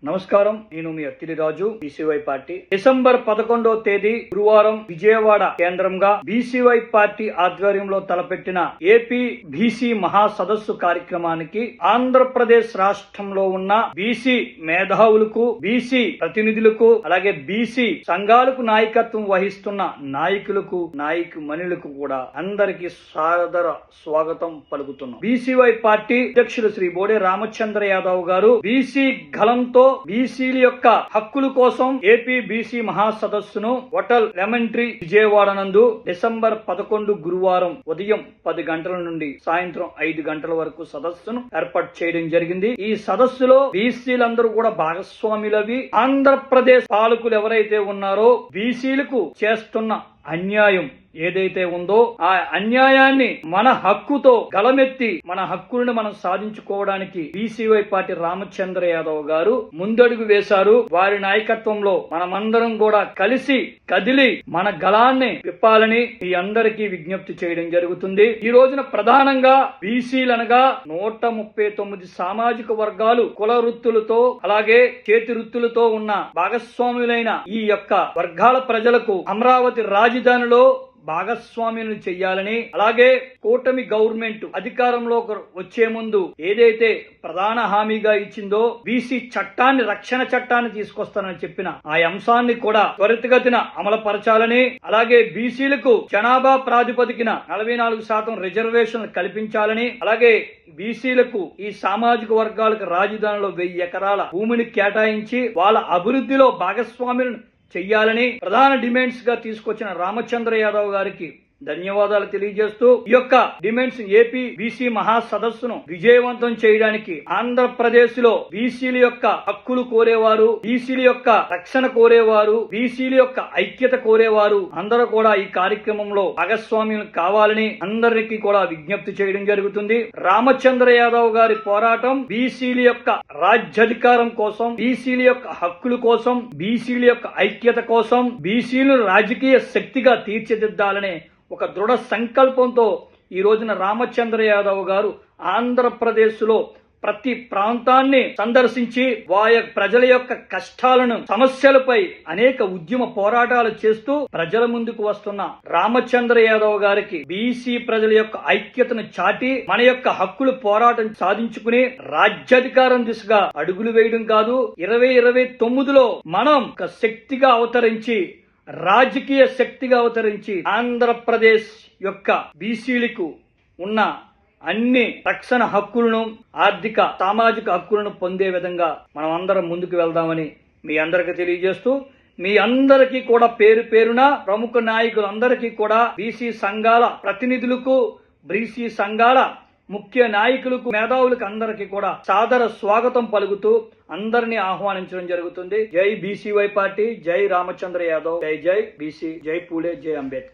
నమస్కారం, నేను మీ అత్తిలి రాజు, BCY party. December 11వ తేదీ గురువారం విజయవాడ కేంద్రంగా బీసీవై పార్టీ ఆధ్వర్యంలో తలపెట్టిన ఏపీ బీసీ మహా సదస్సు కార్యక్రమానికి ఆంధ్రప్రదేశ్ రాష్ట్రంలో ఉన్న బీసీ మేధావులకు, బీసీ ప్రతినిధులకు, అలాగే బీసీ సంఘాలకు నాయకత్వం వహిస్తున్న నాయకులకు, నాయకుమణులకు కూడా అందరికీ సాదర స్వాగతం పలుకుతున్నాం. బీసీవై పార్టీ అధ్యక్షులు శ్రీ బోడే రామచంద్ర యాదవ్ గారు బీసీ గలంతో బీసీల యొక్క హక్కుల కోసం ఏపీ బీసీ మహాసదస్సును హోటల్ లెమన్ ట్రీ విజయవాడ నందు డిసెంబర్ 11 గురువారం ఉదయం 10 గంటల నుండి సాయంత్రం 5 గంటల వరకు సదస్సును ఏర్పాటు చేయడం జరిగింది. ఈ సదస్సులో బీసీలందరూ కూడా భాగస్వాములవి. ఆంధ్రప్రదేశ్ పాలకులు ఎవరైతే ఉన్నారో బీసీలకు చేస్తున్న అన్యాయం ఏదైతే ఉందో ఆ అన్యాయాన్ని మన హక్కుతో గలమెత్తి మన హక్కులను మనం సాధించుకోవడానికి బీసీవై పార్టీ రామచంద్ర యాదవ్ గారు ముందడుగు వేశారు. వారి నాయకత్వంలో మనమందరం కూడా కలిసి కదిలి మన గళాన్ని విప్పాలని మీ అందరికీ విజ్ఞప్తి చేయడం జరుగుతుంది. ఈ రోజున ప్రధానంగా బీసీలనగా 139 సామాజిక వర్గాలు కుల వృత్తులతో అలాగే చేతి వృత్తులతో ఉన్న భాగస్వాములైన ఈ యొక్క వర్గాల ప్రజలకు అమరావతి రాజధానిలో భాగస్వామ్యం చెయ్యాలని, అలాగే కూటమి గవర్నమెంట్ అధికారంలోకి వచ్చే ముందు ఏదైతే ప్రధాన హామీగా ఇచ్చిందో బీసీ చట్టాన్ని, రక్షణ చట్టాన్ని తీసుకొస్తానని చెప్పిన ఆ అంశాన్ని కూడా త్వరితగతిన అమలుపరచాలని, అలాగే బీసీలకు జనాభా ప్రాతిపదికన 44% రిజర్వేషన్లు కల్పించాలని, అలాగే బీసీలకు ఈ సామాజిక వర్గాలకు రాజధానిలో 1000 ఎకరాల భూమిని కేటాయించి వాళ్ళ అభివృద్ధిలో భాగస్వామ్యం చెయ్యాలని ప్రధాన డిమాండ్స్ గా తీసుకొచ్చిన రామచంద్ర యాదవ్ గారికి ధన్యవాదాలు తెలియజేస్తూ ఈ యొక్క డిమాండ్స్ ఏపీ బీసీ మహా సదస్సును విజయవంతం చేయడానికి ఆంధ్రప్రదేశ్ లో బీసీల యొక్క హక్కులు కోరేవారు, బీసీల యొక్క రక్షణ కోరేవారు, బీసీల యొక్క ఐక్యత కోరేవారు అందరూ కూడా ఈ కార్యక్రమంలో భాగస్వామ్యం కావాలని అందరికీ కూడా విజ్ఞప్తి చేయడం జరుగుతుంది. రామచంద్ర యాదవ్ గారి పోరాటం బీసీల యొక్క రాజ్యాధికారం కోసం, బీసీల యొక్క హక్కుల కోసం, బీసీల యొక్క ఐక్యత కోసం, బీసీలను రాజకీయ శక్తిగా తీర్చిదిద్దాలనే ఒక దృఢ సంకల్పంతో ఈ రోజున రామచంద్ర యాదవ్ గారు ఆంధ్రప్రదేశ్ లో ప్రతి ప్రాంతాన్ని సందర్శించి ప్రజల యొక్క కష్టాలను, సమస్యలపై అనేక ఉద్యమ పోరాటాలు చేస్తూ ప్రజల ముందుకు వస్తున్న రామచంద్ర యాదవ్ గారికి బీసీ ప్రజల యొక్క ఐక్యతను చాటి మన యొక్క హక్కులు పోరాటం సాధించుకుని రాజ్యాధికారం దిశగా అడుగులు వేయడం కాదు, 2029లో మనం ఒక శక్తిగా అవతరించి, రాజకీయ శక్తిగా అవతరించి ఆంధ్రప్రదేశ్ యొక్క బీసీలకు ఉన్న అన్ని రక్షణ హక్కులను, ఆర్థిక సామాజిక హక్కులను పొందే విధంగా మనం అందరం ముందుకు వెళ్దామని మీ అందరికీ తెలియజేస్తూ, మీ అందరికీ కూడా పేరు పేరున ప్రముఖ నాయకులందరికీ కూడా, బీసీ సంఘాల ప్రతినిధులకు, బీసీ సంఘాల ముఖ్య నాయకులకు, మేధావులకు అందరికీ కూడా సాదర స్వాగతం పలుకుతూ అందరినీ ఆహ్వానించడం జరుగుతుంది. జై బీసీవై పార్టీ, జై రామచంద్ర యాదవ్, జై జై బీసీ, జై పూలే, జై అంబేద్కర్.